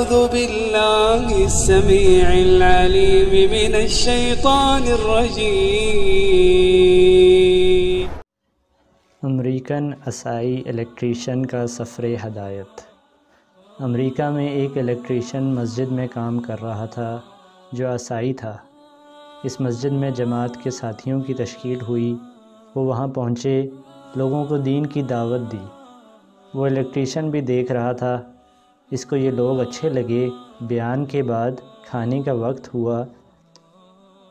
أعوذ بالله السميع العليم من الشيطان الرجيم۔ امریکن عیسائی الیکٹریشین کا سفر ہدایت۔ امریکہ میں ایک الیکٹریشین مسجد میں کام کر رہا تھا جو عیسائی تھا۔ اس مسجد میں جماعت کے ساتھیوں کی تشکیل ہوئی۔ وہ وہاں پہنچے، لوگوں کو دین کی دعوت دی۔ وہ الیکٹریشین بھی دیکھ رہا تھا۔ اس کو یہ لوگ اچھے لگے۔ بیان کے بعد کھانے کا وقت ہوا۔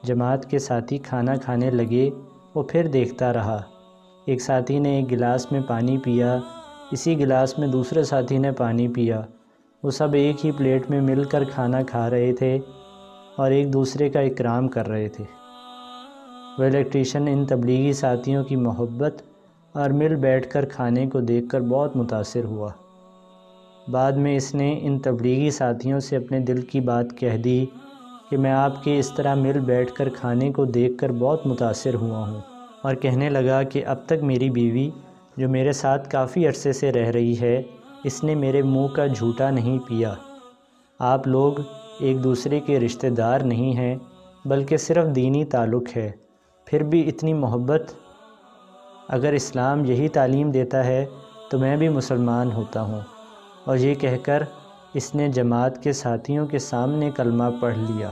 جماعت کے ساتھی کھانا کھانے لگے، وہ پھر دیکھتا رہا۔ ایک ساتھی نے ایک گلاس میں پانی پیا، اسی گلاس میں دوسرے ساتھی نے پانی پیا۔ وہ سب ایک ہی پلیٹ میں مل کر کھانا کھا رہے تھے اور ایک دوسرے کا اکرام کر رہے تھے۔ وہ الیکٹریشین ان تبلیغی ساتھیوں کی محبت اور مل بیٹھ کر کھانے کو دیکھ کر بہت متاثر ہوا۔ بعد میں اس نے ان تبلیغی ساتھیوں سے اپنے دل کی بات کہہ دی کہ میں آپ کے اس طرح مل بیٹھ کر کھانے کو دیکھ کر بہت متاثر ہوا ہوں، اور کہنے لگا کہ اب تک میری بیوی جو میرے ساتھ کافی عرصے سے رہ رہی ہے، اس نے میرے منہ کا جھوٹا نہیں پیا۔ آپ لوگ ایک دوسرے کے رشتہ دار نہیں ہیں بلکہ صرف دینی تعلق ہے، پھر بھی اتنی محبت۔ اگر اسلام یہی تعلیم دیتا ہے تو میں بھی مسلمان ہوتا ہوں۔ اور یہ کہہ کر اس نے جماعت کے ساتھیوں کے سامنے کلمہ پڑھ لیا۔